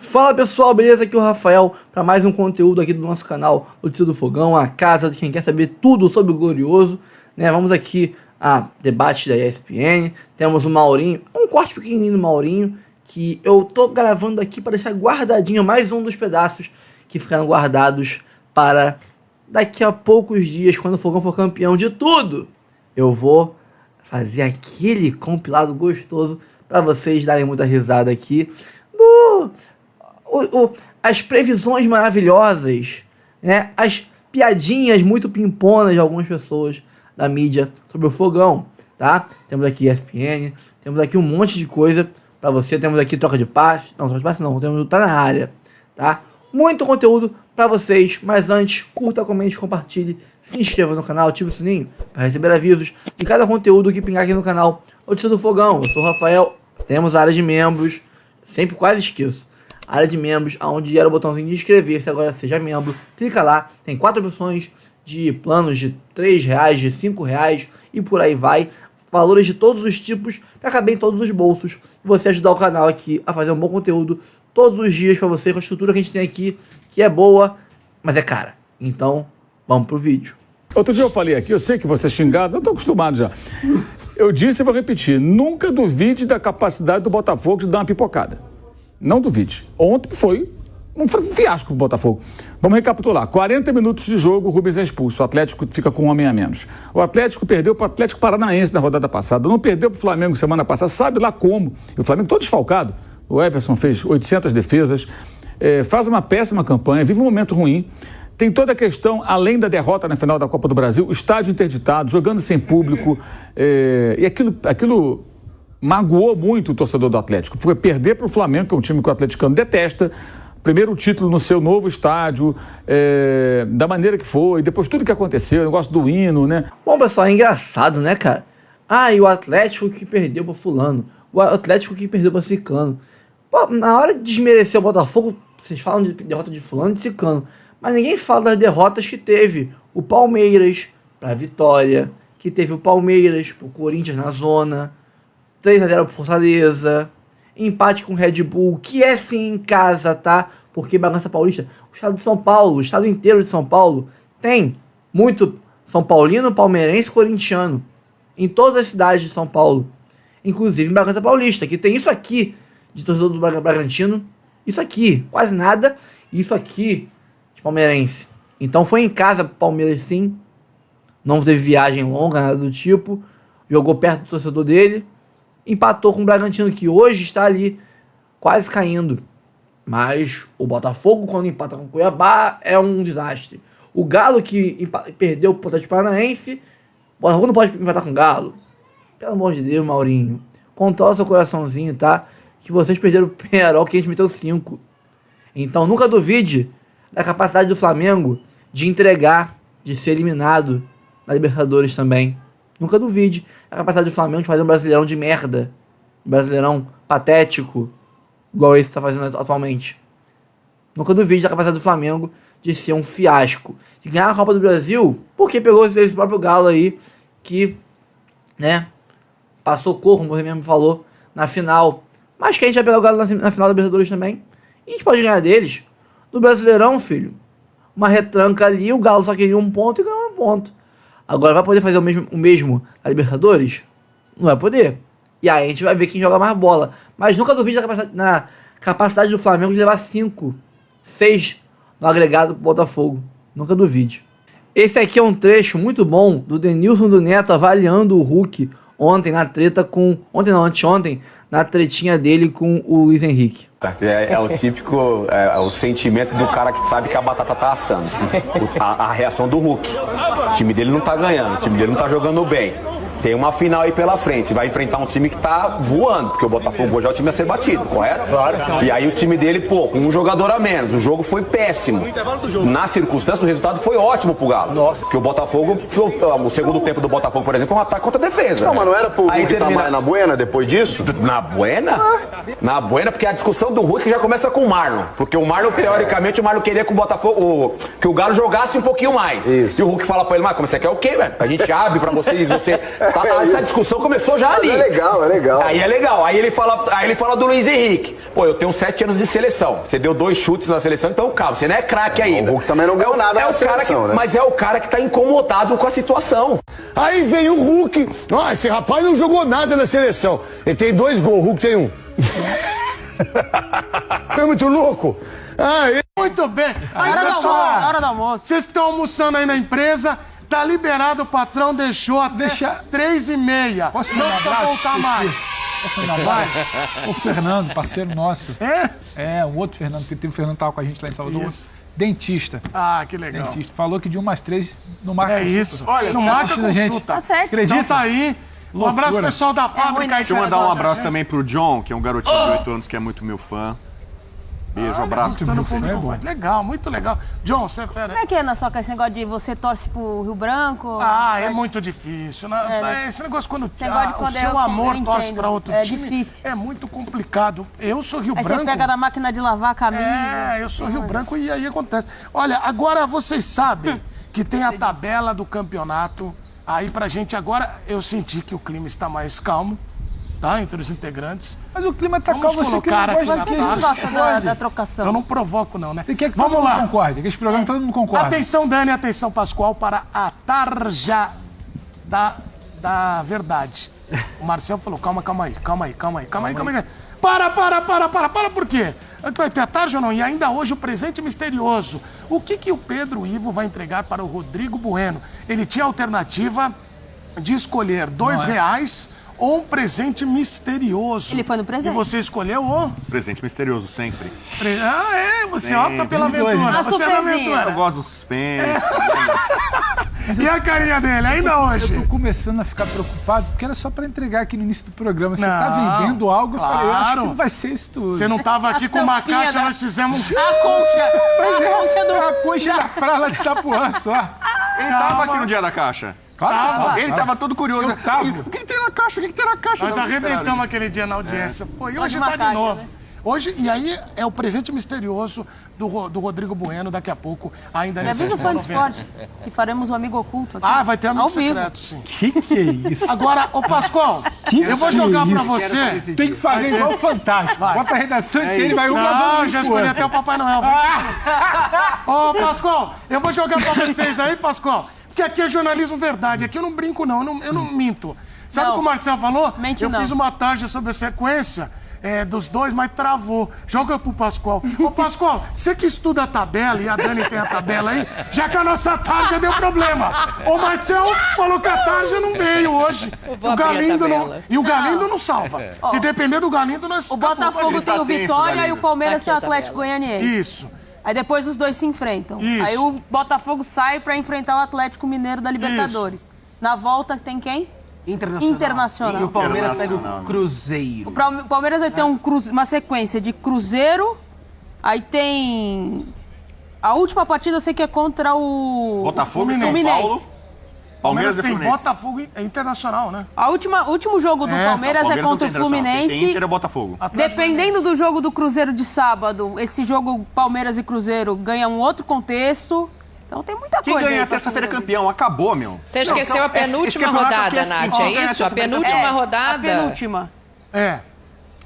Fala pessoal, beleza? Aqui é o Rafael para mais um conteúdo aqui do nosso canal Notícia do Fogão, a casa de quem quer saber tudo sobre o Glorioso, né? Vamos aqui a debate da ESPN, temos o Maurinho, um corte pequenininho do Maurinho, que eu tô gravando aqui para deixar guardadinho mais um dos pedaços que ficaram guardados para daqui a poucos dias, quando o Fogão for campeão de tudo, eu vou fazer aquele compilado gostoso para vocês darem muita risada aqui as previsões maravilhosas, né? As piadinhas muito pimponas de algumas pessoas da mídia sobre o Fogão, tá? Temos aqui ESPN, temos aqui um monte de coisa para você, temos aqui troca de passe, temos tá na área, tá? Muito conteúdo para vocês, mas antes, curta, comente, compartilhe, se inscreva no canal, ative o sininho para receber avisos de cada conteúdo que pingar aqui no canal Notícia do Fogão. Eu sou o Rafael, temos a área de membros, sempre quase esqueço. Área de membros, onde era o botãozinho de inscrever-se, agora seja membro, clica lá, tem 4 opções de planos de R$3, de R$5 e por aí vai, valores de todos os tipos, para caber em todos os bolsos, e você ajudar o canal aqui a fazer um bom conteúdo todos os dias para você, com a estrutura que a gente tem aqui, que é boa, mas é cara. Então, vamos pro vídeo. Outro dia eu falei aqui, eu sei que você é xingado, eu tô acostumado já. Eu disse e vou repetir, nunca duvide da capacidade do Botafogo de dar uma pipocada. Não duvide. Ontem foi um fiasco pro Botafogo. Vamos recapitular. 40 minutos de jogo, o Rubens é expulso. O Atlético fica com um homem a menos. O Atlético perdeu para o Atlético Paranaense na rodada passada. Não perdeu para o Flamengo semana passada. Sabe lá como. E o Flamengo todo desfalcado. O Everson fez 800 defesas. Faz uma péssima campanha. Vive um momento ruim. Tem toda a questão, além da derrota na final da Copa do Brasil, estádio interditado, jogando sem público. E aquilo magoou muito o torcedor do Atlético. Foi perder para o Flamengo, que é um time que o atleticano detesta. Primeiro título no seu novo estádio, da maneira que foi, depois tudo que aconteceu, o negócio do hino, né? Bom, pessoal, é engraçado, né, cara? E o Atlético que perdeu para fulano, o Atlético que perdeu para ciclano. Pô, na hora de desmerecer o Botafogo, vocês falam de derrota de fulano e de ciclano, mas ninguém fala das derrotas que teve o Palmeiras para Vitória, que teve o Palmeiras pro Corinthians na zona, 3-0 pro Fortaleza, empate com o Red Bull, que é sim em casa, tá? Porque Bragança Paulista, o estado de São Paulo, o estado inteiro de São Paulo, tem muito São Paulino, palmeirense e corintiano, em todas as cidades de São Paulo, inclusive em Bragança Paulista, que tem isso aqui de torcedor do Bragantino, isso aqui, quase nada, e isso aqui de palmeirense. Então foi em casa pro Palmeiras sim, não teve viagem longa, nada do tipo, jogou perto do torcedor dele, empatou com o Bragantino, que hoje está ali quase caindo. Mas o Botafogo, quando empata com o Cuiabá, é um desastre. O Galo, que perdeu o Atlético Paranaense, o Botafogo não pode empatar com o Galo. Pelo amor de Deus, Maurinho. Controla seu coraçãozinho, tá? Que vocês perderam o Penharol, que a gente meteu 5. Então nunca duvide da capacidade do Flamengo de entregar, de ser eliminado na Libertadores também. Nunca duvide da capacidade do Flamengo de fazer um Brasileirão de merda. Um Brasileirão patético, igual esse está fazendo atualmente. Nunca duvide da capacidade do Flamengo de ser um fiasco. De ganhar a Copa do Brasil, porque pegou esse próprio Galo aí, que, né, passou cor, como você mesmo falou, na final. Mas que a gente vai pegar o Galo na final da Libertadores também. E a gente pode ganhar deles. No Brasileirão, filho, uma retranca ali, o Galo só queria um ponto e ganhou um ponto. Agora vai poder fazer o mesmo na Libertadores? Não vai poder. E aí a gente vai ver quem joga mais bola. Mas nunca duvide na capacidade do Flamengo de levar 5, 6 no agregado pro Botafogo. Nunca duvide. Esse aqui é um trecho muito bom do Denilson do Neto avaliando o Hulk ontem na treta com... anteontem, na tretinha dele com o Luiz Henrique. É o típico, o sentimento do cara que sabe que a batata tá assando. A reação do Hulk. O time dele não tá ganhando, o time dele não tá jogando bem. Tem uma final aí pela frente, vai enfrentar um time que tá voando, porque o Botafogo hoje é o time a ser batido, correto? Claro. E aí o time dele, com um jogador a menos, o jogo foi péssimo. Na circunstância, o resultado foi ótimo pro Galo. Nossa. Porque o Botafogo, o segundo tempo do Botafogo, por exemplo, foi um ataque contra a defesa. Não, mas não era pro Hulk tá mais na buena depois disso? Na buena? Na buena, porque a discussão do Hulk já começa com o Marlon. Porque o Marlon, teoricamente, o Marlon queria que o Botafogo, que o Galo jogasse um pouquinho mais. Isso. E o Hulk fala pra ele, mas como você quer o quê, velho? A gente abre pra você e você Essa discussão começou já ali. É legal, é legal. Aí é legal. Aí ele fala do Luiz Henrique. Pô, eu tenho 7 anos de seleção. Você deu 2 chutes na seleção, então calma, você não é craque ainda. O Hulk também não ganhou nada na seleção, né? Mas é o cara que tá incomodado com a situação. Aí vem o Hulk. Ah, esse rapaz não jogou nada na seleção. Ele tem 2 gols, o Hulk tem 1. É muito louco. Muito bem. Aí, Hora do pessoal, almoço, hora do almoço. vocês que estão almoçando aí na empresa, tá liberado, o patrão deixou até 3h30. Posso Não mandar um precisa abraço? voltar mais. Posso mandar um abraço? O Fernando, parceiro nosso. É? O outro Fernando, porque tem o Fernando que tava com a gente lá em Salvador. Isso. Dentista. Ah, que legal. Dentista. Falou que de 1 às 3 não marca É consulta. isso. Olha, não tá marca assistindo a gente. consulta. Tá certo. Acredita? Então tá aí. Um abraço pro pessoal da fábrica. né? aí, Deixa eu mandar um pessoal. abraço também pro John, que é um garotinho de 8 anos que é muito meu fã. Beijo, abraço. Tá no público, bom. legal, muito legal. John, você é fera. Como é que é na sua casa esse negócio de você torce pro Rio Branco? Ah, é muito difícil. né? Esse negócio quando, negócio de o quando seu eu amor torce entendo. pra outro É time, difícil. é muito complicado. Eu sou Rio Aí Branco. você pega na máquina de lavar a camisa. Eu sou Rio Branco e aí acontece. Olha, agora vocês sabem que tem a tabela do campeonato. Aí pra gente agora, eu senti que o clima está mais calmo, tá? Entre os integrantes. Mas o clima tá Vamos calmo, você que não colocar aqui gosta na Você de não tarde. gosta da trocação. Eu não provoco não, né? Você quer que todo Vamos mundo lá. concorde, que esse programa todo mundo concorda. Atenção, Dani, atenção, Pascoal, para a tarja da verdade. O Marcel falou, calma aí. Para, por quê? Vai ter a tarja ou não? E ainda hoje o presente misterioso. O que o Pedro Ivo vai entregar para o Rodrigo Bueno? Ele tinha a alternativa de escolher R$2 ou um presente misterioso. Ele foi no presente. E você escolheu o... Presente misterioso, sempre. Você opta pela aventura. A Você é da surpresinha. aventura. Eu gosto do suspense. E a carinha dele, ainda hoje? Eu tô começando a ficar preocupado, porque era só pra entregar aqui no início do programa. Você Não, tá vendendo algo, eu falei, eu acho claro. que não vai ser isso tudo. Você não tava aqui com uma tampinha caixa, da- nós fizemos... A concha do... A coxa da praia de Itapuã só. Ele tava aqui no dia da caixa. Claro, Ele tava todo curioso. Eu tava. O que tem na caixa? O que tem na caixa? Nós Não, arrebentamos espera. aquele dia na audiência. Pô, e hoje uma tá de caixa, novo. né? Hoje, e aí é o presente misterioso do Rodrigo Bueno, daqui a pouco, ainda Me avisa o fã de esporte, que faremos um amigo oculto aqui. Ah, vai ter amigo Ao vivo. secreto, sim. Que é isso? Agora, ô Pascoal, eu vou jogar pra você... Tem que fazer igual o Fantástico. Bota a redação inteira e vai uma Não, já escolhi até o Papai Noel. Ô, Pascoal, eu vou jogar pra vocês aí, Pascoal. Porque aqui é jornalismo verdade. Aqui eu não brinco, não. Eu não minto. Sabe o que o Marcel falou? Mente eu não. fiz uma tarja sobre a sequência dos dois, mas travou. Joga pro Pascoal. Ô, Pascoal, você que estuda a tabela, e a Dani tem a tabela aí, já que a nossa tarja deu problema. O Marcel falou que a tarja não veio hoje. vou abrir a Galindo não, tabela. e o Galindo não salva. Se depender do Galindo, nós... O Botafogo Ele tá tem o tenso, Vitória Galindo. e o Palmeiras Aqui tem o a Atlético tabela. Goianiense. Isso. Aí depois os dois se enfrentam. Isso. Aí o Botafogo sai pra enfrentar o Atlético Mineiro da Libertadores. Na volta tem quem? Internacional. E o Palmeiras pega Internacional, o Cruzeiro. O Palmeiras vai ter uma sequência de Cruzeiro, aí tem... A última partida eu sei que é contra o... Botafogo e São Fluminense. Paulo. Palmeiras e tem Fluminense. Botafogo é internacional, né? O último jogo do Palmeiras é Palmeiras contra o não tem internacional. Tem Fluminense. Inter e Botafogo. Atlético Dependendo Goianiense. do jogo do Cruzeiro de sábado, esse jogo Palmeiras e Cruzeiro ganha um outro contexto. Então tem muita Quem coisa. ganhar aí pra terça-feira é fazer. campeão. Acabou, meu. Você esqueceu a penúltima esse campeonato aqui rodada, é Nath, simples. é Quem ganhar isso? A terça-feira é penúltima A rodada. penúltima. É.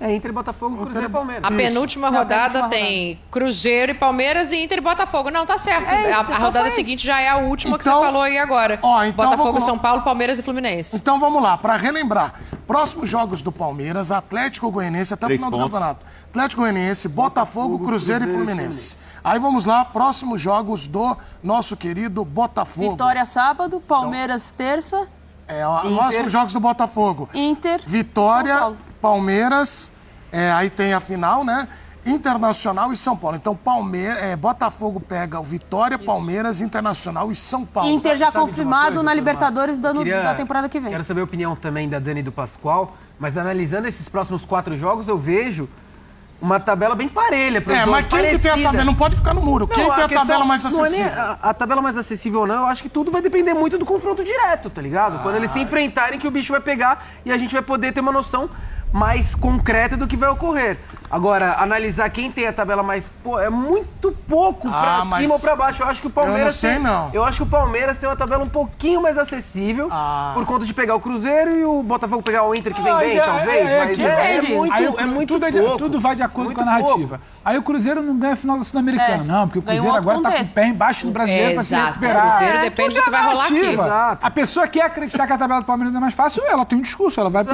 É Inter, Botafogo, Cruzeiro e Palmeiras. A penúltima Não, a rodada penúltima tem Cruzeiro e Palmeiras e Inter e Botafogo. Não, tá certo. É isso, a então rodada foi isso. seguinte já é a última que Então- você falou aí agora. Ó, então Botafogo, vou São Paulo, Palmeiras e Fluminense. Então vamos lá, para relembrar. Próximos jogos do Palmeiras, Atlético Goianiense até o 3 final do pontos. campeonato. Atlético Goianiense, Botafogo, Cruzeiro e Fluminense. Aí vamos lá, próximos jogos do nosso querido Botafogo. Vitória sábado, Palmeiras terça, Próximos jogos do Botafogo. Inter, Vitória, São Paulo. Palmeiras, aí tem a final, né? Internacional e São Paulo. Então, Botafogo pega o Vitória, Palmeiras, Internacional e São Paulo. Inter já Sabe de uma confirmado coisa, na Turma? Libertadores da temporada que vem. Quero saber a opinião também da Dani e do Pascoal, mas analisando esses próximos 4 jogos, eu vejo uma tabela bem parelha. pros dois, Mas quem que tem a parecida. tabela? Não pode ficar no muro. Quem Não, tem a questão tabela mais não é nem acessível? a tabela mais acessível ou não, eu acho que tudo vai depender muito do confronto direto, tá ligado? Quando eles se enfrentarem que o bicho vai pegar e a gente vai poder ter uma noção mais concreta do que vai ocorrer. Agora, analisar quem tem a tabela mais... Pô, é muito pouco pra cima ou pra baixo. Eu acho que o Palmeiras Eu acho que o Palmeiras tem uma tabela um pouquinho mais acessível por conta de pegar o Cruzeiro e o Botafogo pegar o Inter, que vem bem, talvez. Mas é muito pouco. Tudo vai de acordo com a narrativa. Aí o Cruzeiro não ganha a final da Sul-Americana, não, porque o Cruzeiro agora tá com o pé embaixo do brasileiro pra se recuperar. O Cruzeiro depende do que vai rolar aqui. Exato. A pessoa quer acreditar que a tabela do Palmeiras é mais fácil, ela tem um discurso, ela vai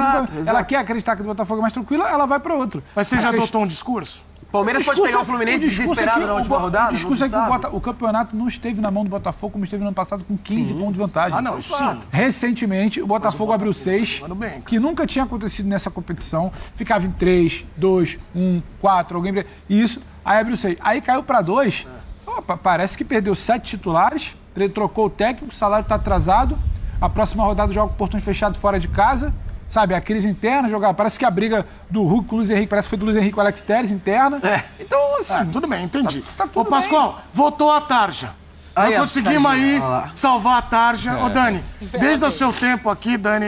ela quer acreditar que o Botafogo é mais tranquilo, ela vai para outro. Mas você já adotou um discurso? Palmeiras pode pegar o Fluminense desesperado na última rodada? O discurso é que o campeonato não esteve na mão do Botafogo como esteve no ano passado com 15 pontos de vantagem. Ah, não, sim. Recentemente, o Botafogo abriu 6, que nunca tinha acontecido nessa competição. Ficava em 3, 2, 1, 4, alguém... Isso, aí abriu 6. Aí caiu para 2, parece que perdeu 7 titulares, trocou o técnico, o salário está atrasado, a próxima rodada joga com portões fechados fora de casa. Sabe, a crise interna, parece que a briga do Hulk com o Luiz Henrique, parece que foi do Luiz Henrique com o Alex Telles interna. Então, assim... tudo bem, entendi. Tá tudo Ô, Pascoal, votou a tarja. Nós conseguimos aí salvar a tarja. Ô, Dani, desde o seu tempo aqui, Dani,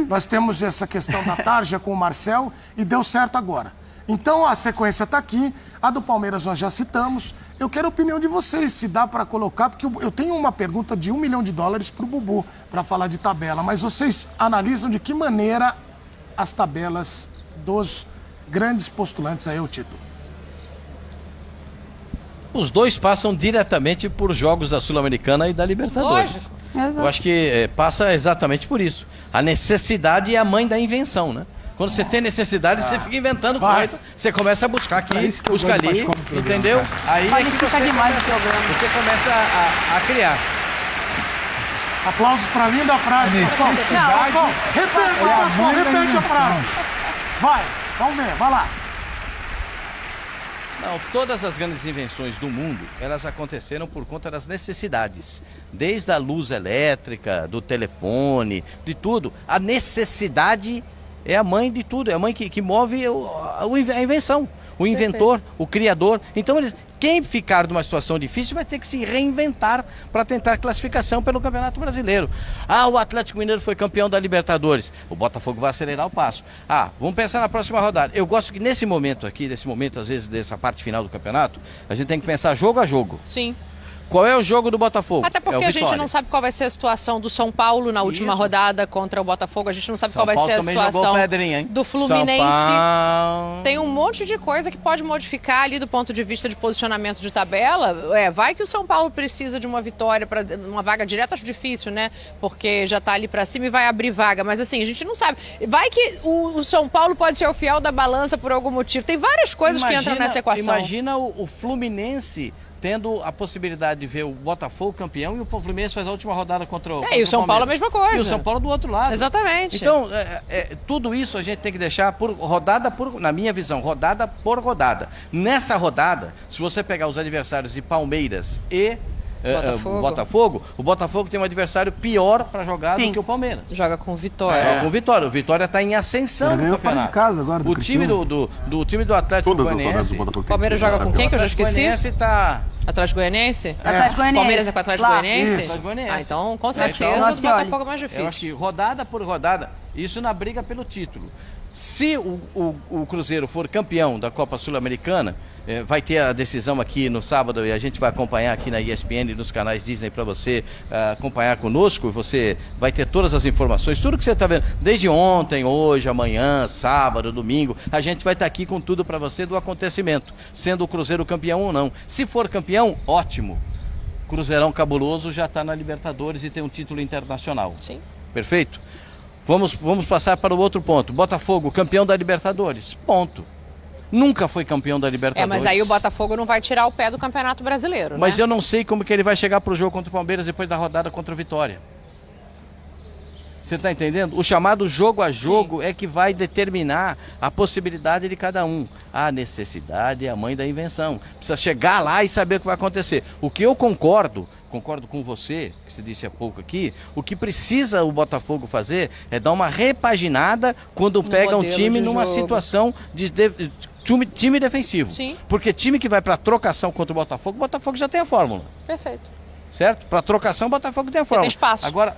nós temos essa questão da tarja com o Marcel e deu certo agora. Então, a sequência tá aqui. A do Palmeiras nós já citamos. Eu quero a opinião de vocês, se dá para colocar, porque eu tenho uma pergunta de $1 milhão pro Bubu, para falar de tabela. Mas vocês analisam de que maneira as tabelas dos grandes postulantes aí ao título? Os dois passam diretamente por jogos da Sul-Americana e da Libertadores. Lógico. Eu acho que passa exatamente por isso. A necessidade é a mãe da invenção, né? Quando você tem necessidade, você fica inventando coisa, você começa a buscar aqui, buscar ali, entendeu? Aí é que você começa a criar. Aplausos para a linda frase. Pascoal, repete a frase. Vai, vamos ver, vai lá. Não, todas as grandes invenções do mundo, elas aconteceram por conta das necessidades. Desde a luz elétrica, do telefone, de tudo. A necessidade é a mãe de tudo, é a mãe que move a invenção. O inventor, o criador. Então, quem ficar numa situação difícil vai ter que se reinventar para tentar classificação pelo Campeonato Brasileiro. Ah, o Atlético Mineiro foi campeão da Libertadores. O Botafogo vai acelerar o passo. Ah, vamos pensar na próxima rodada. Eu gosto que nesse momento aqui, às vezes, dessa parte final do campeonato, a gente tem que pensar jogo a jogo. Sim. Qual é o jogo do Botafogo? Até porque a gente não sabe qual vai ser a situação do São Paulo na última rodada contra o Botafogo. A gente não sabe qual vai ser a situação do Fluminense. Tem um monte de coisa que pode modificar ali do ponto de vista de posicionamento de tabela. Vai que o São Paulo precisa de uma vitória para uma vaga direta, acho difícil, né? Porque já tá ali para cima e vai abrir vaga. Mas assim, a gente não sabe. Vai que o São Paulo pode ser o fiel da balança por algum motivo. Tem várias coisas que entram nessa equação. Imagina o Fluminense tendo a possibilidade de ver o Botafogo campeão e o Fluminense faz a última rodada contra o e o São Paulo a mesma coisa. E o São Paulo do outro lado. Exatamente. Então, tudo isso a gente tem que deixar na minha visão, rodada por rodada. Nessa rodada, se você pegar os adversários de Palmeiras e o Botafogo tem um adversário pior para jogar do que o Palmeiras. Joga com o Vitória. O Vitória está em ascensão no campeonato. De casa agora, o time do Atlético Goianiense. O Palmeiras joga com quem que eu já esqueci? O Goianiense tá... Atlético Goianiense? Atlético Goianiense. Palmeiras é com o Atlético Goianiense? Atlético Goianiense. Então, com certeza, o Botafogo é mais difícil. Eu acho que rodada por rodada, isso na briga pelo título. Se o Cruzeiro for campeão da Copa Sul-Americana, vai ter a decisão aqui no sábado e a gente vai acompanhar aqui na ESPN e nos canais Disney para você acompanhar conosco. Você vai ter todas as informações, tudo que você está vendo, desde ontem, hoje, amanhã, sábado, domingo. A gente vai estar aqui com tudo para você do acontecimento, sendo o Cruzeiro campeão ou não. Se for campeão, ótimo. Cruzeirão cabuloso já está na Libertadores e tem um título internacional. Sim. Perfeito? Vamos passar para o outro ponto. Botafogo, campeão da Libertadores. Ponto. Nunca foi campeão da Libertadores. Mas aí o Botafogo não vai tirar o pé do Campeonato Brasileiro, Mas né? eu não sei como que ele vai chegar para o jogo contra o Palmeiras depois da rodada contra o Vitória. Você está entendendo? O chamado jogo a jogo é que vai determinar a possibilidade de cada um. A necessidade é a mãe da invenção. Precisa chegar lá e saber o que vai acontecer. O que eu concordo com você, que você disse há pouco aqui, o que precisa o Botafogo fazer é dar uma repaginada quando pega um time numa situação de time defensivo. Sim. Porque time que vai para trocação contra o Botafogo já tem a fórmula. Perfeito. Certo? Para trocação, o Botafogo tem a fórmula. Tem espaço. Agora,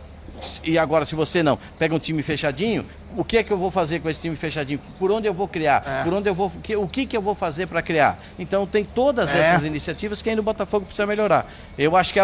E agora, se você não pega um time fechadinho, o que é que eu vou fazer com esse time fechadinho? Por onde eu vou criar? Por onde eu vou? O que eu vou fazer para criar? Então tem todas essas iniciativas que ainda o Botafogo precisa melhorar. Eu acho que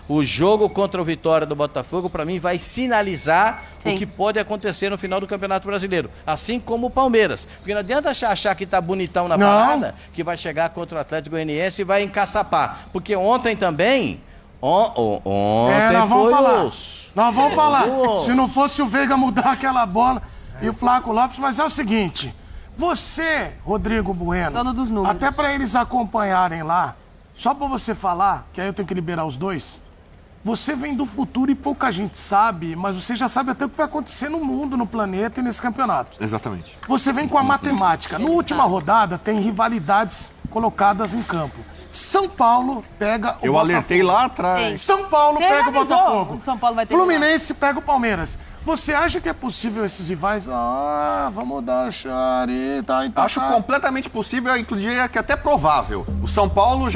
o jogo contra o Vitória do Botafogo, para mim, vai sinalizar o que pode acontecer no final do Campeonato Brasileiro. Assim como o Palmeiras. Porque não adianta achar que tá bonitão na parada, que vai chegar contra o Atlético Goianiense e vai encaçapar. Porque ontem também... nós vamos falar. Nós vamos falar. Se não fosse o Veiga mudar aquela bola e o Flaco Lopes, mas é o seguinte, você, Rodrigo Bueno, dono dos números, até para eles acompanharem lá, só para você falar, que aí eu tenho que liberar os dois, você vem do futuro e pouca gente sabe, mas você já sabe até o que vai acontecer no mundo, no planeta e nesse campeonato. Exatamente. Você vem com a matemática. Na última rodada tem rivalidades colocadas em campo. São Paulo pega o Botafogo. Eu alertei lá atrás. São Paulo pega o Botafogo. São Paulo vai ter Fluminense pega o Palmeiras. Você acha que é possível esses rivais? Vamos dar chari, tá? Acho completamente possível, inclusive que até provável. O São Paulo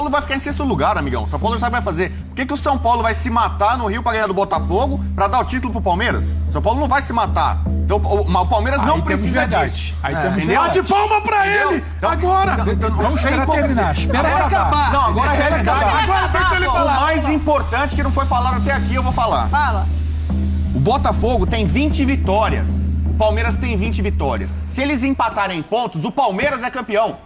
vai ficar em sexto lugar, amigão. O São Paulo já sabe o que vai fazer. Por que o São Paulo vai se matar no Rio pra ganhar do Botafogo pra dar o título pro Palmeiras? O São Paulo não vai se matar. Então o Palmeiras não precisa disso. Aí temos de palma pra ele! Agora! Vamos terminar. Espera acabar. Não, agora a realidade. Agora deixa ele falar. O mais importante que não foi falado até aqui, eu vou falar. Fala. O Botafogo tem 20 vitórias. O Palmeiras tem 20 vitórias. Se eles empatarem pontos, o Palmeiras é campeão.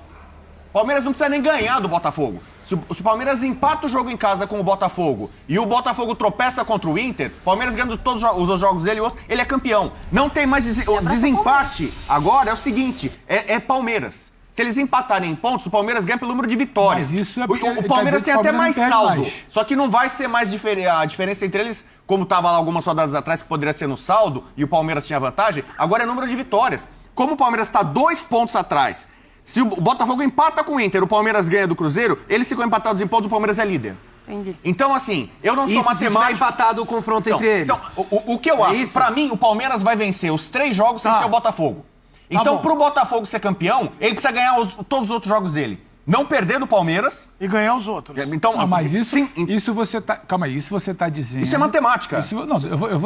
O Palmeiras não precisa nem ganhar do Botafogo. Se o Palmeiras empata o jogo em casa com o Botafogo e o Botafogo tropeça contra o Inter, o Palmeiras ganhando todos os jogos dele, ele é campeão. Não tem mais desempate. Agora é o seguinte, é Palmeiras. Se eles empatarem em pontos, o Palmeiras ganha pelo número de vitórias. Mas isso é o Palmeiras tem até mais saldo. Só que não vai ser mais a diferença entre eles, como estava lá algumas rodadas atrás, que poderia ser no saldo, e o Palmeiras tinha vantagem, agora é número de vitórias. Como o Palmeiras está 2 pontos atrás, se o Botafogo empata com o Inter, o Palmeiras ganha do Cruzeiro, eles ficam empatados em pontos, o Palmeiras é líder. Entendi. Então, assim, eu não sou matemático. Isso, empatado o confronto entre eles. Então, o que eu acho, pra mim, o Palmeiras vai vencer os 3 jogos sem ser o Botafogo. Então, pro Botafogo ser campeão, ele precisa ganhar todos os outros jogos dele. Não perder do Palmeiras. E ganhar os outros. Então, mas isso você tá... Calma aí, isso você tá dizendo... Isso é matemática.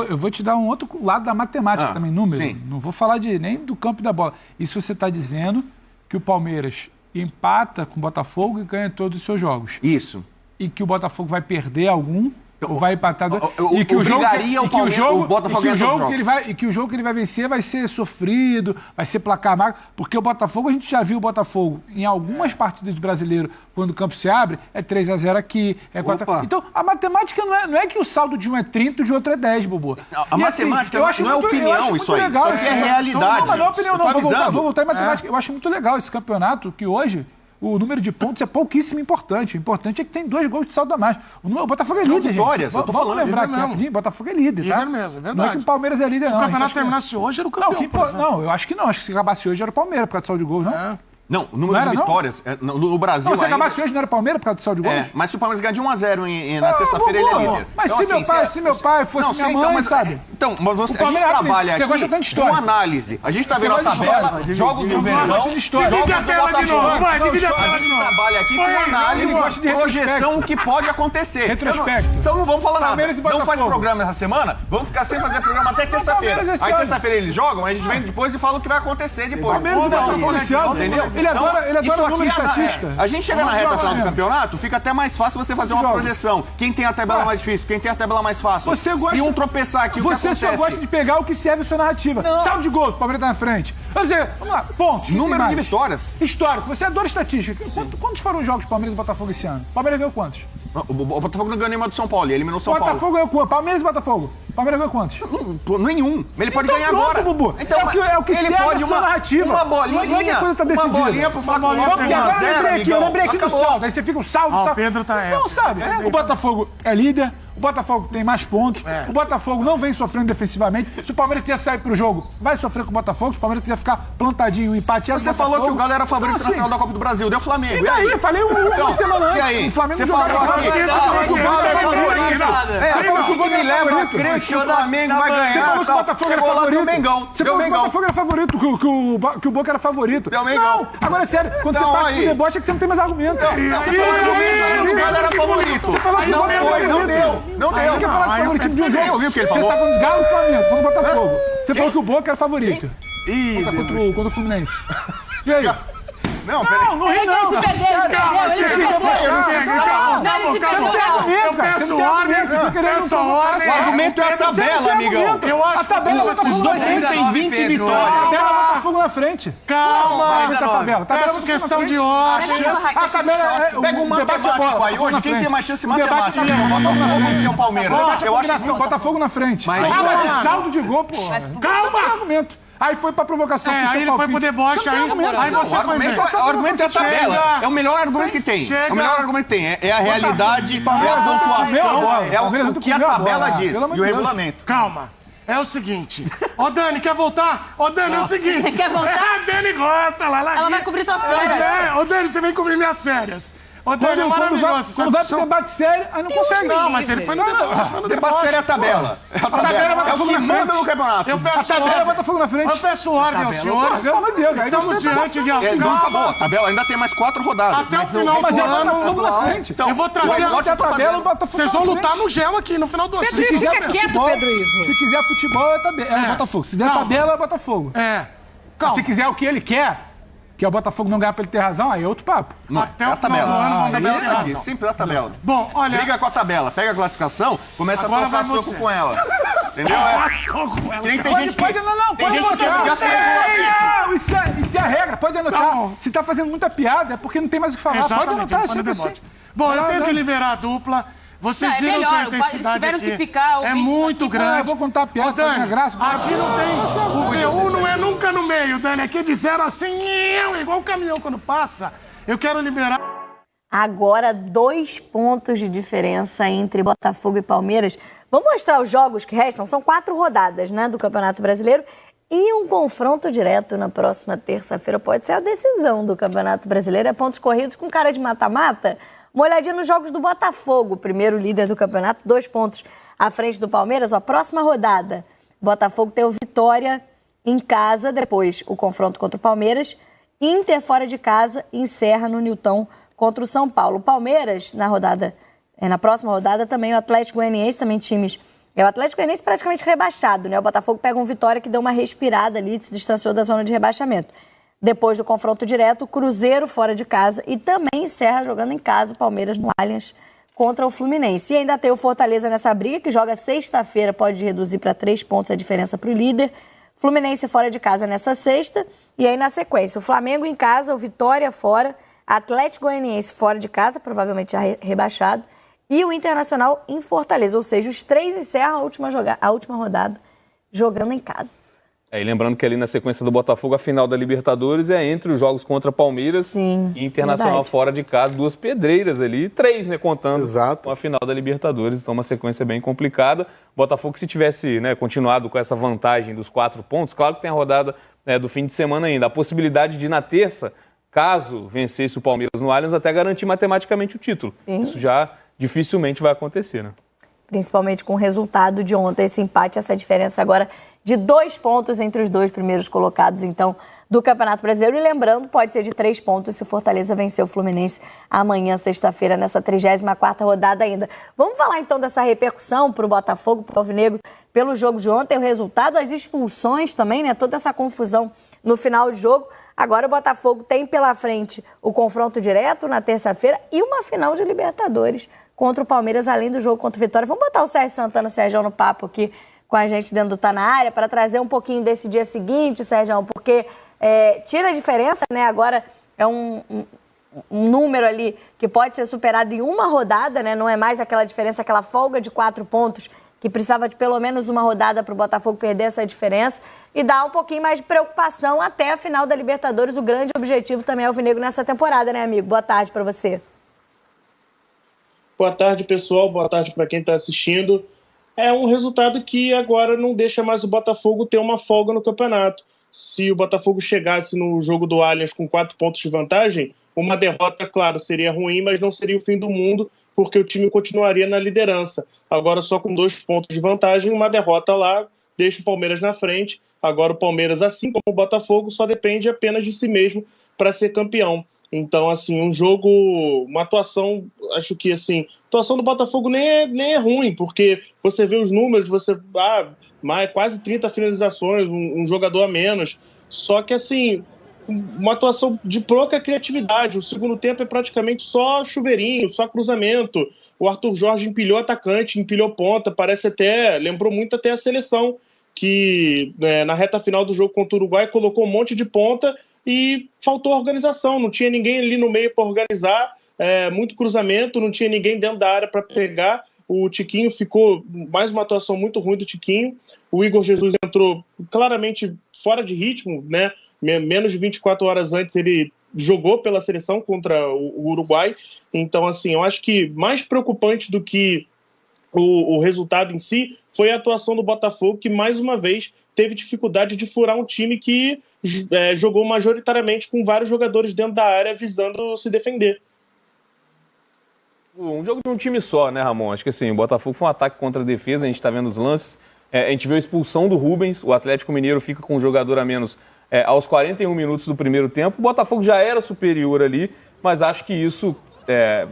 Eu vou te dar um outro lado da matemática também, número. Sim. Não vou falar nem do campo da bola. Isso você tá dizendo que o Palmeiras empata com o Botafogo e ganha todos os seus jogos. Isso. E que o Botafogo vai perder algum... Ou vai empatar e que o jogo que ele vai vencer vai ser sofrido, vai ser placar amargo, porque o Botafogo, a gente já viu o Botafogo em algumas partidas do Brasileiro, quando o campo se abre, é 3-0 aqui, é 4-0. Então, a matemática não é que o saldo de um é 30 e de outro é 10, Bobo. A matemática não é opinião isso aí, isso aqui é realidade. Não é opinião, não. Vou voltar em matemática. Eu acho muito legal esse campeonato, que hoje... O número de pontos é pouquíssimo importante. O importante é que tem 2 gols de saldo a mais. O Botafogo é líder, vitórias, gente. Vamos lembrar aqui rapidinho. Botafogo é líder, tá? Líder mesmo, é verdade. Não é que o Palmeiras é líder, não. Se o campeonato terminasse hoje, era o campeão, não, eu acho que não. Acho que se acabasse hoje, era o Palmeiras por causa do saldo de gols, não? Não, o número de vitórias no Brasil. Não, se acabasse hoje não era Palmeiras por causa do saldo de gols? Mas se o Palmeiras ganhar de 1-0 na terça-feira, ele é líder. Mas então, se meu pai fosse minha mãe, sabe? Então, mas a gente trabalha aqui com análise. A gente tá vendo a tabela, jogos do Verdão, jogos do Botafogo. A gente trabalha aqui com análise, projeção, o que pode acontecer. Retrospecto. Então não vamos falar nada. Não faz programa essa semana, vamos ficar sem fazer programa até terça-feira. Aí terça-feira eles jogam, aí a gente vem depois e fala o que vai acontecer depois. Entendeu? Ele adora o número de estatística. A gente chega na reta final do campeonato, fica até mais fácil você fazer uma projeção. Quem tem a tabela mais difícil, quem tem a tabela mais fácil. Se um tropeçar aqui, o que acontece? Você só gosta de pegar o que serve a sua narrativa. Saldo de gols, o Palmeiras tá na frente. Quer dizer, vamos lá, pontos. Número de vitórias. Histórico, você adora estatística. Quantos foram os jogos do Palmeiras e Botafogo esse ano? O Palmeiras ganhou quantos? O Botafogo não ganhou nenhuma do São Paulo, ele eliminou o São Paulo. O Botafogo ganhou quantos? Palmeiras e Botafogo. O Palmeiras ganhou quantos? Nenhum. Ele pode ganhar agora. Bubu. Então, é o que ele serve pode a sua narrativa. Uma bolinha pro Fábio Lopes 1-0, eu lembrei aqui do saldo. Aí você fica o saldo. O Pedro tá não sabe. O Botafogo é líder. O Botafogo tem mais pontos. O Botafogo não vem sofrendo defensivamente. Se o Palmeiras quiser sair pro jogo, vai sofrer com o Botafogo. Se o Palmeiras quiser ficar plantadinho, empate. Você falou que o Galo era favorito nacional da Copa do Brasil. Deu Flamengo. E aí? Falei uma semana antes. E aí? O Flamengo você falou aqui. Que o Galo é favorito. O que me leva a crer que o Flamengo vai ganhar. Você falou que o Botafogo era favorito. Você falou que o Botafogo era favorito, que o Boca era favorito. Deu Mengão. Não, agora é sério. Quando você parte com o deboche é que você não tem mais argumento. O Galo era favorito. favorito. Não deu. Você quer falar de favoritismo de um jogo? Eu vi o que ele Você falou. tá falando de Galo e Flamengo, falando do Botafogo. Você falou que o Boca era favorito. Contra o Fluminense. E aí? Não, peraí. Ele se perdeu. Eu não sei o que você tá falando. Não, ele se perdeu. Eu peço ordem. O argumento é a tabela, amigão. Eu acho que os dois times têm 20 vitórias. A tabela é Botafogo na frente. Calma. Peço questão de ordem. A tabela é... Pega um matemático aí. Hoje, quem tem mais chance matemática? Botafogo ou o Palmeiras? Eu acho que Botafogo na frente. Mas saldo de gol, pô. Calma! Aí foi pra provocação. Aí ele foi pro deboche, aí você foi ver. O argumento é a tabela. É o melhor argumento que tem. É o melhor argumento que tem. É a realidade, é a pontuação, é o que a tabela diz e o regulamento. Calma. É o seguinte. Ô, Dani, quer voltar? Ô, Dani, é o seguinte. Quer voltar? A Dani gosta lá. Ela vai cobrir tuas férias. Ô, Dani, você vem cobrir minhas férias. Ô, Dani, é maravilhoso. Quando vai pro debate sério, aí não consegue. Não, mas ele foi no debate. O debate sério é a tabela. É a tabela. É o que manda no campeonato. Eu peço ordem. Botafogo na frente. Eu peço ordem aos senhores. Pelo amor de Deus. Estamos diante de alguém. Não acabou. A tabela ainda tem mais 4 rodadas. Até o final do ano. Botafogo na frente. Eu vou trazer a tabela, Botafogo. Vocês vão lutar no gel aqui no final do ano. Pedro Ivo, fica quieto, Pedro Ivo. Se quiser futebol, é Botafogo. Se der tabela, é Botafogo. Calma. Se quiser o que ele quer, que é o Botafogo não ganhar pra ele ter razão, aí é outro papo. Até o final do ano vão dar tabela. Sempre a tabela. Bom, olha... Briga com a tabela, pega a classificação, começa a trocar soco com ela. Entendeu? Tem gente que... Tem gente que quer brigar com o regulamento. Isso é a regra, pode anotar. Se tá fazendo muita piada, é porque não tem mais o que falar. Exatamente, pode anotar, assim. Bom, eu tenho que liberar a dupla. Vocês viram que a intensidade aqui é muito grande. Eu vou contar a piada, Dani, graça. Aqui não tem... O V1 não é nunca no meio, Dani. Aqui de 0 a 100, igual o caminhão quando passa. Eu quero liberar... Agora, 2 pontos de diferença entre Botafogo e Palmeiras. Vamos mostrar os jogos que restam? São 4 rodadas, né, do Campeonato Brasileiro. E um confronto direto na próxima terça-feira. Pode ser a decisão do Campeonato Brasileiro. É pontos corridos com cara de mata-mata. Uma olhadinha nos jogos do Botafogo, primeiro líder do campeonato, 2 pontos à frente do Palmeiras. Ó, próxima rodada, Botafogo tem o Vitória em casa, depois o confronto contra o Palmeiras. Inter fora de casa, encerra no Newton contra o São Paulo. Palmeiras, na próxima rodada, também o Atlético Goianiense, também times... O Atlético Goianiense praticamente rebaixado, né? O Botafogo pega um Vitória que deu uma respirada ali, se distanciou da zona de rebaixamento. Depois do confronto direto, o Cruzeiro fora de casa e também encerra jogando em casa o Palmeiras no Allianz contra o Fluminense. E ainda tem o Fortaleza nessa briga, que joga sexta-feira, pode reduzir para 3 pontos a diferença para o líder. Fluminense fora de casa nessa sexta. E aí na sequência, o Flamengo em casa, o Vitória fora, Atlético Goianiense fora de casa, provavelmente já rebaixado, e o Internacional em Fortaleza. Ou seja, os 3 encerram a última rodada jogando em casa. E lembrando que ali na sequência do Botafogo, a final da Libertadores é entre os jogos contra Palmeiras e Internacional verdade. Fora de casa, 2 pedreiras ali, 3, né, contando com a final da Libertadores, então uma sequência bem complicada. Botafogo, se tivesse continuado com essa vantagem dos 4 pontos, claro que tem a rodada do fim de semana ainda, a possibilidade de na terça, caso vencesse o Palmeiras no Allianz, até garantir matematicamente o título. Sim. Isso já dificilmente vai acontecer, né? Principalmente com o resultado de ontem, esse empate, essa diferença agora de 2 pontos entre os 2 primeiros colocados, então, do Campeonato Brasileiro. E lembrando, pode ser de 3 pontos se o Fortaleza vencer o Fluminense amanhã, sexta-feira, nessa 34ª rodada ainda. Vamos falar, então, dessa repercussão para o Botafogo, para o Alvinegro, pelo jogo de ontem, o resultado, as expulsões também, né? Toda essa confusão no final do jogo. Agora o Botafogo tem pela frente o confronto direto na terça-feira e uma final de Libertadores contra o Palmeiras, além do jogo contra o Vitória. Vamos botar o Sérgio Santana, Sérgio, no papo aqui com a gente dentro do Tá Na Área, para trazer um pouquinho desse dia seguinte, Sérgio, porque tira a diferença, né? Agora é um número ali que pode ser superado em uma rodada, né? Não é mais aquela diferença, aquela folga de 4 pontos, que precisava de pelo menos uma rodada para o Botafogo perder essa diferença e dar um pouquinho mais de preocupação até a final da Libertadores. O grande objetivo também é o alvinegro nessa temporada, né, amigo? Boa tarde para você. Boa tarde, pessoal. Boa tarde para quem está assistindo. É um resultado que agora não deixa mais o Botafogo ter uma folga no campeonato. Se o Botafogo chegasse no jogo do Allianz com 4 pontos de vantagem, uma derrota, claro, seria ruim, mas não seria o fim do mundo, porque o time continuaria na liderança. Agora só com 2 pontos de vantagem, uma derrota lá deixa o Palmeiras na frente. Agora o Palmeiras, assim como o Botafogo, só depende apenas de si mesmo para ser campeão. Então, assim, uma atuação, acho que, assim, a atuação do Botafogo nem é ruim, porque você vê os números, quase 30 finalizações, um jogador a menos, só que, assim, uma atuação de pouca criatividade. O segundo tempo é praticamente só chuveirinho, só cruzamento. O Arthur Jorge empilhou atacante, empilhou ponta, lembrou muito até a seleção, que na reta final do jogo contra o Uruguai colocou um monte de ponta e faltou organização, não tinha ninguém ali no meio para organizar, muito cruzamento, não tinha ninguém dentro da área para pegar. O Tiquinho ficou, mais uma atuação muito ruim do Tiquinho. O Igor Jesus entrou claramente fora de ritmo, né? Menos de 24 horas antes ele jogou pela seleção contra o Uruguai. Então, assim, eu acho que mais preocupante do que o resultado em si foi a atuação do Botafogo, que mais uma vez teve dificuldade de furar um time que jogou majoritariamente com vários jogadores dentro da área visando se defender. Um jogo de um time só, né, Ramon? Acho que assim, o Botafogo foi um ataque contra a defesa, a gente tá vendo os lances. A gente viu a expulsão do Rubens, o Atlético Mineiro fica com um jogador a menos aos 41 minutos do primeiro tempo. O Botafogo já era superior ali, mas acho que isso,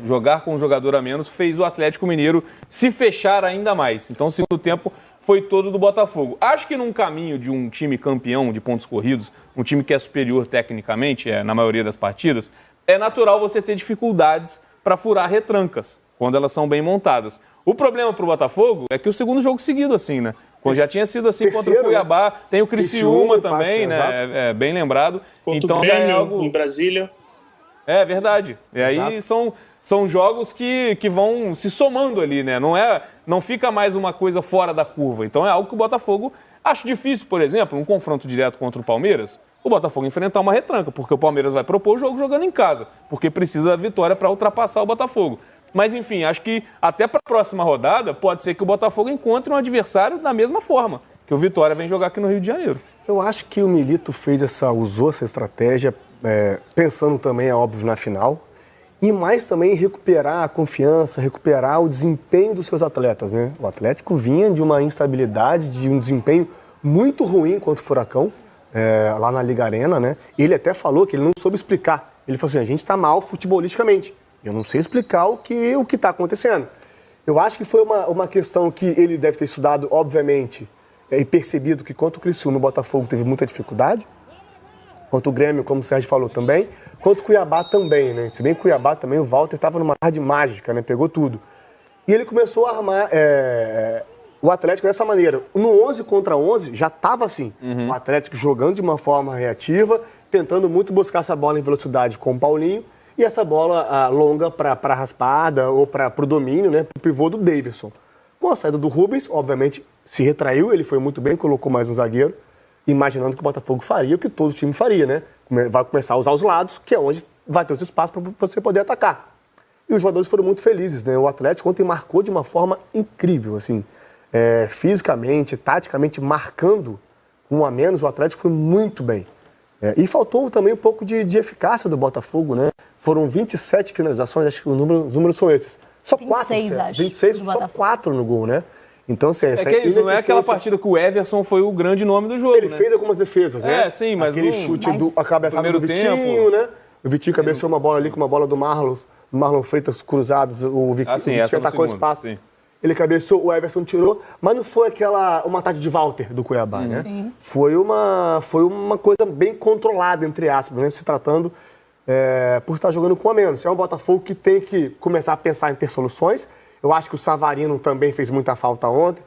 jogar com um jogador a menos, fez o Atlético Mineiro se fechar ainda mais. Então o segundo tempo foi todo do Botafogo. Acho que num caminho de um time campeão de pontos corridos, um time que é superior tecnicamente, na maioria das partidas, é natural você ter dificuldades para furar retrancas, quando elas são bem montadas. O problema para o Botafogo é que o segundo jogo seguido, assim, né? Quando já tinha sido assim contra o Cuiabá, tem o Criciúma também, né? Bem lembrado. Contra então o Grêmio, já é algo... em Brasília. É verdade. E aí são jogos que vão se somando ali, né? Não fica mais uma coisa fora da curva. Então é algo que o Botafogo... Acho difícil, por exemplo, um confronto direto contra o Palmeiras, o Botafogo enfrentar uma retranca, porque o Palmeiras vai propor o jogo jogando em casa, porque precisa da vitória para ultrapassar o Botafogo. Mas, enfim, acho que até para a próxima rodada, pode ser que o Botafogo encontre um adversário da mesma forma que o Vitória vem jogar aqui no Rio de Janeiro. Eu acho que o Milito usou essa estratégia, pensando também, é óbvio, na final, e mais também em recuperar a confiança, recuperar o desempenho dos seus atletas, né? O Atlético vinha de uma instabilidade, de um desempenho muito ruim contra o Furacão, lá na Liga Arena, né? Ele até falou que ele não soube explicar. Ele falou assim, a gente está mal futebolisticamente. Eu não sei explicar o que está acontecendo. Eu acho que foi uma questão que ele deve ter estudado, obviamente, e percebido que contra o Criciúma, o Botafogo teve muita dificuldade. Contra o Grêmio, como o Sérgio falou também. Contra o Cuiabá também, né? Se bem que o Cuiabá também, o Walter estava numa tarde mágica, né? Pegou tudo. E ele começou a armar o Atlético dessa maneira. No 11 contra 11, já estava assim. O Atlético jogando de uma forma reativa, tentando muito buscar essa bola em velocidade com o Paulinho. E essa bola longa para a raspada ou para o domínio, né? Para o pivô do Davidson. Com a saída do Rubens, obviamente, se retraiu, ele foi muito bem, colocou mais um zagueiro, imaginando que o Botafogo faria o que todo time faria, né? Vai começar a usar os lados, que é onde vai ter os espaços para você poder atacar. E os jogadores foram muito felizes, né? O Atlético ontem marcou de uma forma incrível, assim. Fisicamente, taticamente, marcando com um a menos, o Atlético foi muito bem. E faltou também um pouco de eficácia do Botafogo, né? Foram 27 finalizações, acho que os números são esses. Só 26, 4, acho. 26, só 4 no gol, né? Então, assim, não é aquela partida que o Everson foi o grande nome do jogo, Ele fez algumas defesas, né? Sim, mas aquele chute a cabeçada do Vitinho, né? O Vitinho cabeceou uma bola ali com uma bola do Marlon Freitas cruzadas, o Vitinho atacou o espaço. Sim. Ele cabeceou, o Everson tirou, mas não foi uma tarde de Walter do Cuiabá, né? Sim. Foi uma coisa bem controlada, entre aspas, né? Se tratando por estar jogando com a menos. É um Botafogo que tem que começar a pensar em ter soluções. Eu acho que o Savarino também fez muita falta ontem.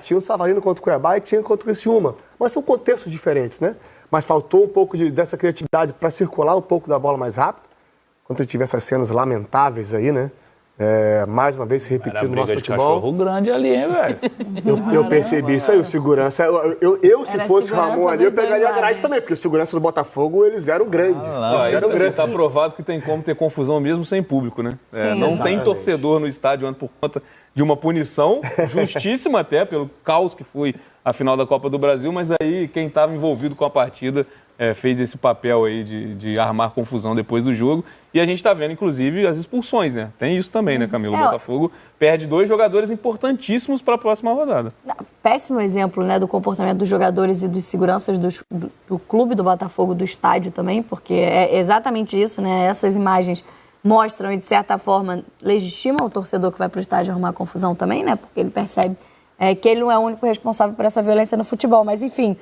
Tinha o Savarino contra o Cuiabá e tinha contra o Criciúma. Mas são contextos diferentes, né? Mas faltou um pouco dessa criatividade para circular um pouco da bola mais rápido. Quando eu tiver essas cenas lamentáveis aí, né? Mais uma vez se repetindo no nosso futebol. Cachorro grande ali, hein, velho? Eu percebi isso aí, o segurança. Se fosse o Ramon ali, eu pegaria a grade também, porque o segurança do Botafogo, eles eram grandes. Está provado que tem como ter confusão mesmo sem público, né? Sim, não tem torcedor no estádio por conta de uma punição, justíssima até, pelo caos que foi a final da Copa do Brasil, mas aí quem estava envolvido com a partida fez esse papel aí de armar confusão depois do jogo. E a gente está vendo, inclusive, as expulsões, né? Tem isso também, né, Camila? O Botafogo perde 2 jogadores importantíssimos para a próxima rodada. Péssimo exemplo, né, do comportamento dos jogadores e dos seguranças do clube do Botafogo, do estádio também, porque é exatamente isso, né? Essas imagens mostram e, de certa forma, legitimam o torcedor que vai para o estádio arrumar confusão também, né? Porque ele percebe que ele não é o único responsável por essa violência no futebol. Mas, enfim,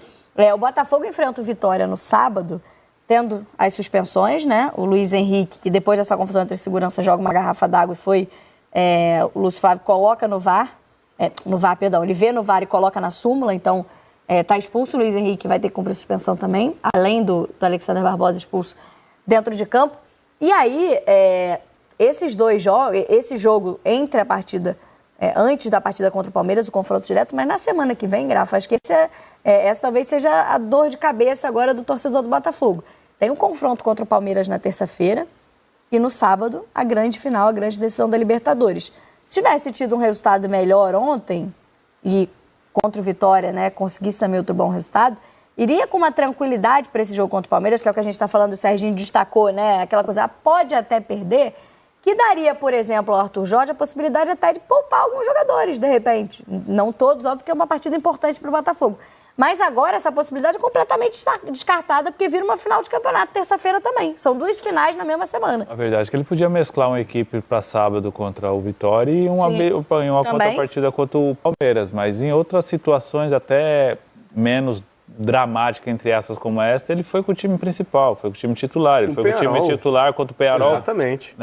o Botafogo enfrenta o Vitória no sábado, tendo as suspensões, né? O Luiz Henrique, que depois dessa confusão entre segurança joga uma garrafa d'água e foi... o Lúcio Flávio coloca no VAR, ele vê no VAR e coloca na súmula, então está expulso o Luiz Henrique, vai ter que cumprir suspensão também, além do Alexander Barbosa expulso dentro de campo. E aí, esses 2 jogos, esse jogo entre a partida, antes da partida contra o Palmeiras, o confronto direto, mas na semana que vem, Grafa, acho que essa talvez seja a dor de cabeça agora do torcedor do Botafogo. Tem um confronto contra o Palmeiras na terça-feira e no sábado a grande final, a grande decisão da Libertadores. Se tivesse tido um resultado melhor ontem e contra o Vitória, né, conseguisse também outro bom resultado, iria com uma tranquilidade para esse jogo contra o Palmeiras, que é o que a gente está falando, o Serginho destacou, né, aquela coisa, pode até perder, que daria, por exemplo, ao Arthur Jorge a possibilidade até de poupar alguns jogadores, de repente. Não todos, óbvio, porque é uma partida importante para o Botafogo. Mas agora essa possibilidade é completamente descartada, porque vira uma final de campeonato terça-feira também. São 2 finais na mesma semana. A verdade é que ele podia mesclar uma equipe para sábado contra o Vitória e uma contrapartida contra o Palmeiras. Mas em outras situações até menos dramática, entre aspas, como esta, ele foi com o time principal, foi com o time titular. Ele foi com o time titular contra o Peñarol. Exatamente.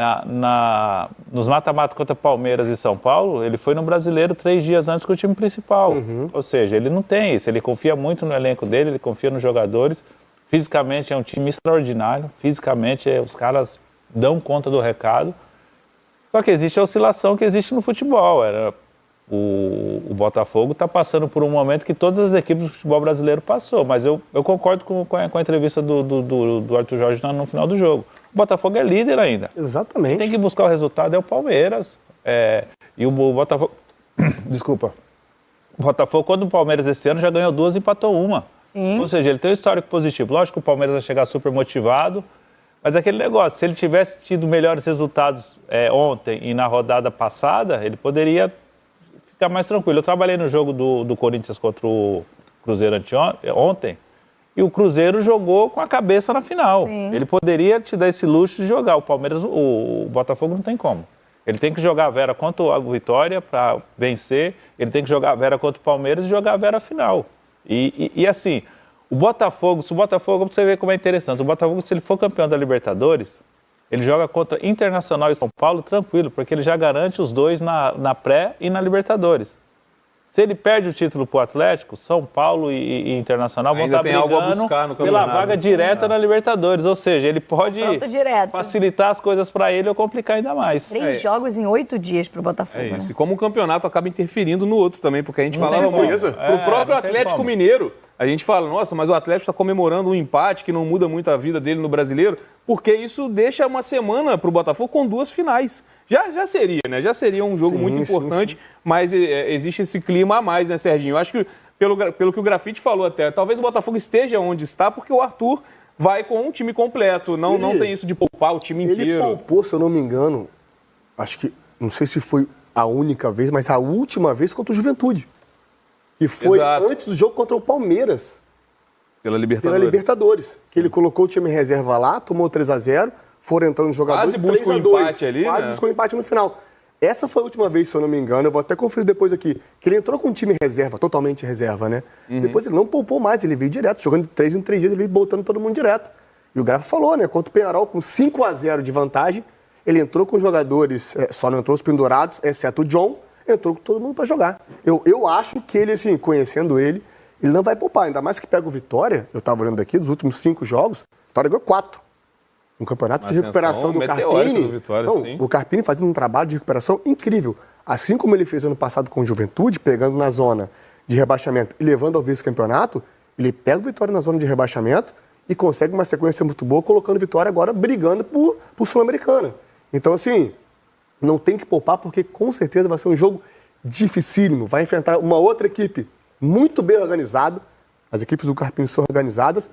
Nos mata-mata contra Palmeiras e São Paulo, ele foi no Brasileiro 3 dias antes com o time principal. Ou seja, ele não tem isso, ele confia muito no elenco dele, ele confia nos jogadores. Fisicamente é um time extraordinário, fisicamente os caras dão conta do recado. Só que existe a oscilação que existe no futebol. O Botafogo está passando por um momento que todas as equipes do futebol brasileiro passou, mas eu concordo com a entrevista do Arthur Jorge no final do jogo. O Botafogo é líder ainda. Exatamente. Quem tem que buscar o resultado é o Palmeiras. E o Botafogo... Desculpa. O Botafogo, quando o Palmeiras esse ano, já ganhou 2 e empatou 1. Ou seja, ele tem um histórico positivo. Lógico que o Palmeiras vai chegar super motivado, mas aquele negócio, se ele tivesse tido melhores resultados ontem e na rodada passada, ele poderia... ficar mais tranquilo. Eu trabalhei no jogo do Corinthians contra o Cruzeiro ontem e o Cruzeiro jogou com a cabeça na final. Sim. Ele poderia te dar esse luxo de jogar. O Palmeiras, o Botafogo não tem como. Ele tem que jogar a Vera contra o Vitória para vencer, ele tem que jogar a Vera contra o Palmeiras e jogar a Vera final. E assim, o Botafogo, você vê como é interessante, o Botafogo, se ele for campeão da Libertadores, ele joga contra Internacional e São Paulo tranquilo, porque ele já garante os 2 na pré e na Libertadores. Se ele perde o título para o Atlético, São Paulo e Internacional vão estar brigando pela vaga direta na Libertadores. Ou seja, ele pode facilitar as coisas para ele ou complicar ainda mais. 3 jogos em 8 dias para o Botafogo. É isso. Né? E como o campeonato acaba interferindo no outro também, porque a gente falava muito. Para o próprio Atlético Mineiro, a gente fala, nossa, mas o Atlético está comemorando um empate que não muda muito a vida dele no Brasileiro, porque isso deixa uma semana para o Botafogo com 2 finais. Já seria, né? Já seria um jogo muito importante, mas existe esse clima a mais, né, Serginho? Eu acho que, pelo que o Grafite falou até, talvez o Botafogo esteja onde está, porque o Arthur vai com um time completo, não tem isso de poupar o time inteiro. Ele poupou, se eu não me engano, acho que, não sei se foi a única vez, mas a última vez contra o Juventude. E foi antes do jogo contra o Palmeiras. Pela Libertadores. Que ele colocou o time em reserva lá, tomou 3-0, foram entrando os jogadores. Quase buscou um empate ali, Quase buscou um empate no final. Essa foi a última vez, se eu não me engano, eu vou até conferir depois aqui, que ele entrou com um time reserva, totalmente reserva, né? Depois ele não poupou mais, ele veio direto, jogando de 3 em 3 dias, ele veio botando todo mundo direto. E o Grafa falou, né? Contra o Peñarol, com 5-0 de vantagem, ele entrou com os jogadores, só não entrou os pendurados, exceto o John, entrou com todo mundo para jogar. Eu acho que ele, assim, conhecendo ele não vai poupar, ainda mais que pega o Vitória, eu estava olhando aqui, dos últimos 5 jogos, o Vitória ganhou 4. Um campeonato de recuperação do Carpini. Vitória, o Carpini fazendo um trabalho de recuperação incrível. Assim como ele fez ano passado com o Juventude, pegando na zona de rebaixamento e levando ao vice-campeonato, ele pega o Vitória na zona de rebaixamento e consegue uma sequência muito boa, colocando o Vitória agora brigando por Sul-Americana. Então, assim, não tem que poupar, porque com certeza vai ser um jogo dificílimo. Vai enfrentar uma outra equipe muito bem organizada. As equipes do Carpini são organizadas.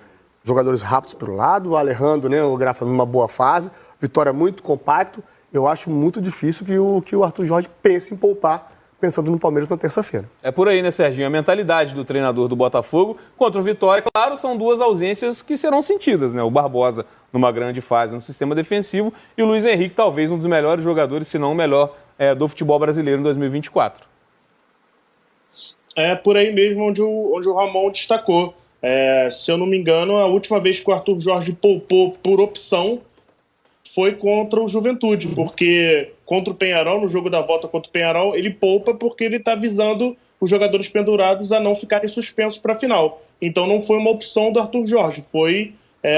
jogadores rápidos pelo lado, o Alejandro, né, o Grafa numa boa fase, Vitória muito compacto. Eu acho muito difícil que o Arthur Jorge pense em poupar, pensando no Palmeiras na terça-feira. É por aí, né, Serginho? A mentalidade do treinador do Botafogo contra o Vitória, claro, são duas ausências que serão sentidas, né? O Barbosa numa grande fase no sistema defensivo e o Luiz Henrique, talvez um dos melhores jogadores, se não o melhor, do futebol brasileiro em 2024. É por aí mesmo onde o Ramon destacou. Se eu não me engano, a última vez que o Arthur Jorge poupou por opção foi contra o Juventude, porque contra o Penharol, no jogo da volta contra o Penharol, ele poupa porque ele está visando os jogadores pendurados a não ficarem suspensos para a final. Então não foi uma opção do Arthur Jorge, foi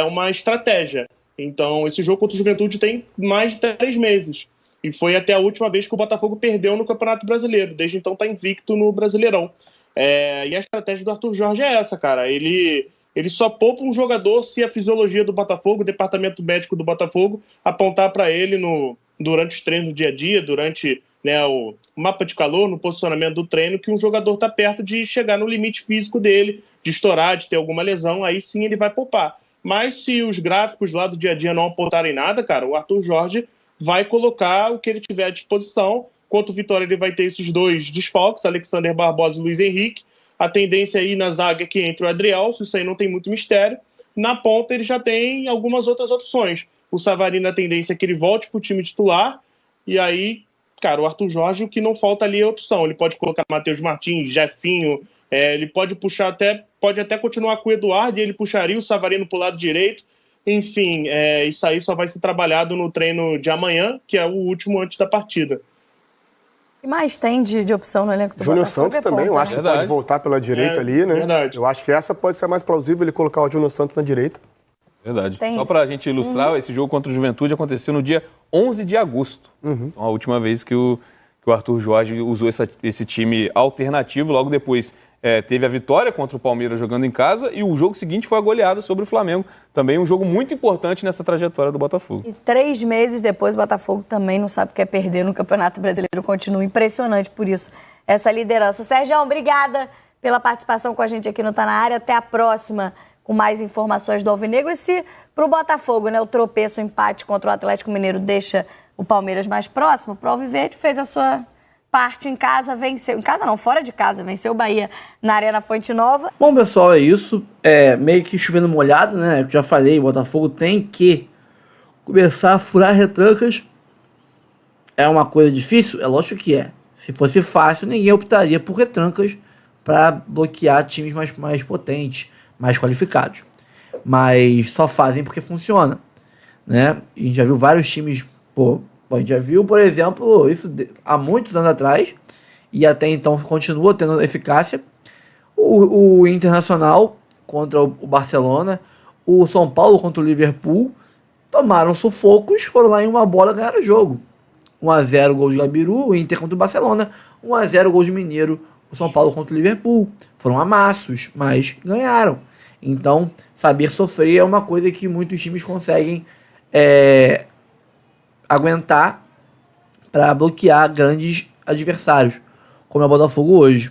uma estratégia. Então esse jogo contra o Juventude tem mais de 3 meses. E foi até a última vez que o Botafogo perdeu no Campeonato Brasileiro. Desde então está invicto no Brasileirão. E a estratégia do Arthur Jorge é essa, cara. Ele só poupa um jogador se a fisiologia do Botafogo, o departamento médico do Botafogo, apontar para ele durante os treinos do dia a dia, durante o mapa de calor, no posicionamento do treino, que um jogador está perto de chegar no limite físico dele, de estourar, de ter alguma lesão, aí sim ele vai poupar. Mas se os gráficos lá do dia a dia não apontarem nada, cara, o Arthur Jorge vai colocar o que ele tiver à disposição. Contra o Vitória ele vai ter esses 2 desfalques, Alexander Barbosa e Luiz Henrique. A tendência aí na zaga é que entre o Adrielson, isso aí não tem muito mistério. Na ponta ele já tem algumas outras opções. O Savarino, a tendência é que ele volte para o time titular. E aí, cara, o Arthur Jorge, o que não falta ali é a opção. Ele pode colocar Matheus Martins, Jefinho, ele pode puxar pode até continuar com o Eduardo e ele puxaria o Savarino para o lado direito. Enfim, isso aí só vai ser trabalhado no treino de amanhã, que é o último antes da partida. O que mais tem de opção no elenco do Júnior Botafogo? Santos também, eu acho que pode voltar pela direita ali, né? Verdade. Eu acho que essa pode ser mais plausível, ele colocar o Júnior Santos na direita. Verdade. Só para a gente ilustrar, esse jogo contra o Juventude aconteceu no dia 11 de agosto. Então, a última vez que o Arthur Jorge usou esse time alternativo. Logo depois teve a vitória contra o Palmeiras jogando em casa e o jogo seguinte foi a goleada sobre o Flamengo. Também um jogo muito importante nessa trajetória do Botafogo. E 3 meses depois o Botafogo também não sabe o que é perder no Campeonato Brasileiro. Continua impressionante por isso, essa liderança. Sergião, obrigada pela participação com a gente aqui no Tá Na Área. Até a próxima com mais informações do Alvinegro. E se para o Botafogo, o tropeço, o empate contra o Atlético Mineiro deixa o Palmeiras mais próximo, o Alviverde fez a sua parte em casa, venceu. Em casa não, fora de casa, venceu o Bahia na Arena Fonte Nova. Bom, pessoal, é isso. Meio que chovendo molhado, né? Eu já falei, o Botafogo tem que começar a furar retrancas. É uma coisa difícil? É lógico que é. Se fosse fácil, ninguém optaria por retrancas para bloquear times mais potentes, mais qualificados. Mas só fazem porque funciona, né? A gente já viu vários times, a gente já viu, por exemplo, isso há muitos anos atrás, e até então continua tendo eficácia, o Internacional contra o Barcelona, o São Paulo contra o Liverpool, tomaram sufocos, foram lá em uma bola e ganharam o jogo. 1-0 gol de Gabiru, o Inter contra o Barcelona, 1-0 gol de Mineiro, o São Paulo contra o Liverpool. Foram amassos, mas ganharam. Então, saber sofrer é uma coisa que muitos times conseguem aguentar para bloquear grandes adversários, como é o Botafogo hoje.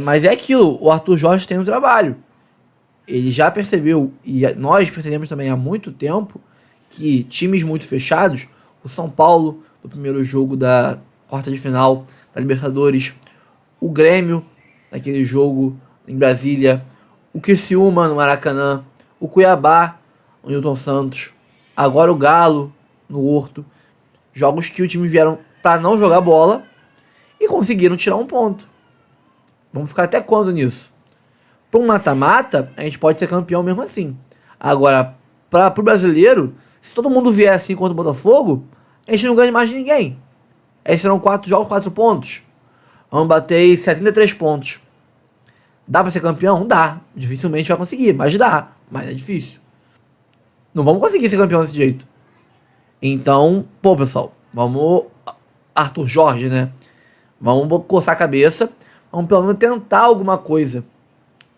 Mas é aquilo, o Arthur Jorge tem um trabalho. Ele já percebeu, e nós percebemos também há muito tempo, que times muito fechados, o São Paulo, no primeiro jogo da quarta de final da Libertadores, o Grêmio, naquele jogo em Brasília, o Criciúma no Maracanã, o Cuiabá, o Newton Santos, agora o Galo no Horto, jogos que o time vieram para não jogar bola e conseguiram tirar um ponto. Vamos ficar até quando nisso? Para um mata-mata, a gente pode ser campeão mesmo assim. Agora, para o brasileiro, se todo mundo vier assim contra o Botafogo, a gente não ganha mais de ninguém. Aí serão 4 jogos, 4 pontos. Vamos bater aí 73 pontos. Dá para ser campeão? Dá. Dificilmente vai conseguir, mas dá. Mas é difícil. Não vamos conseguir ser campeão desse jeito. Então, pessoal, vamos... Arthur Jorge, né? Vamos coçar a cabeça. Vamos pelo menos tentar alguma coisa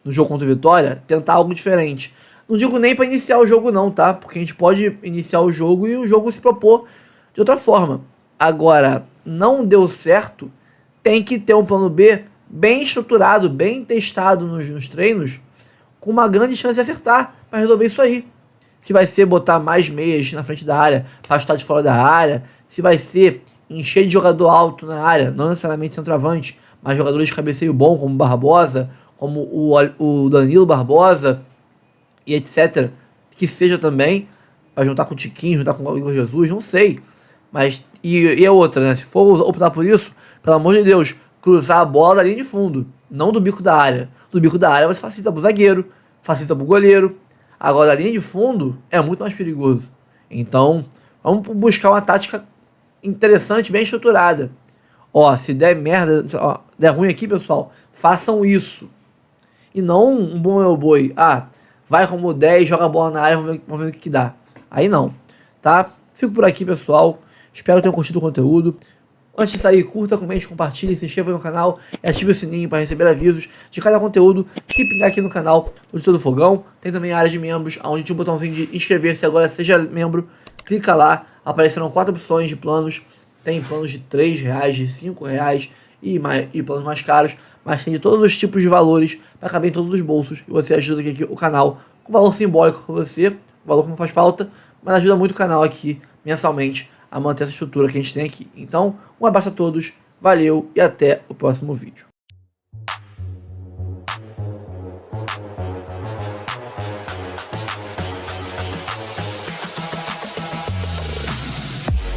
no jogo contra o Vitória. Tentar algo diferente. Não digo nem para iniciar o jogo não, tá? Porque a gente pode iniciar o jogo e o jogo se propor de outra forma. Agora, não deu certo, tem que ter um plano B bem estruturado, bem testado nos treinos, com uma grande chance de acertar, vai resolver isso aí. Se vai ser botar mais meias na frente da área, para estar de fora da área, se vai ser encher de jogador alto na área, não necessariamente centroavante, mas jogadores de cabeceio bom, como o Barbosa, como o Danilo Barbosa, e etc. Que seja também, para juntar com o Tiquinho, juntar com o Igor Jesus, não sei. Mas, e a outra, né? Se for optar por isso, pelo amor de Deus, cruzar a bola da linha de fundo, não do bico da área. Do bico da área você facilita pro zagueiro, facilita pro goleiro. Agora, a linha de fundo é muito mais perigoso. Então, vamos buscar uma tática interessante, bem estruturada. Ó, se der merda, ó, der ruim aqui, pessoal, façam isso. E não um bom é o boi. Ah, vai como 10, joga a bola na área, vamos ver o que dá. Aí não, tá? Fico por aqui, pessoal. Espero que tenham curtido o conteúdo. Antes de sair, curta, comente, compartilhe, se inscreva no canal e ative o sininho para receber avisos de cada conteúdo que pingar aqui no canal do Notícia do Fogão. Tem também a área de membros, onde tem um botãozinho de inscrever-se, agora seja membro. Clica lá, aparecerão 4 opções de planos. Tem planos de R$3, de R$5 e planos mais caros, mas tem de todos os tipos de valores para caber em todos os bolsos. E você ajuda aqui o canal com valor simbólico para você, um valor que não faz falta, mas ajuda muito o canal aqui mensalmente a manter essa estrutura que a gente tem aqui. Então, um abraço a todos, valeu e até o próximo vídeo.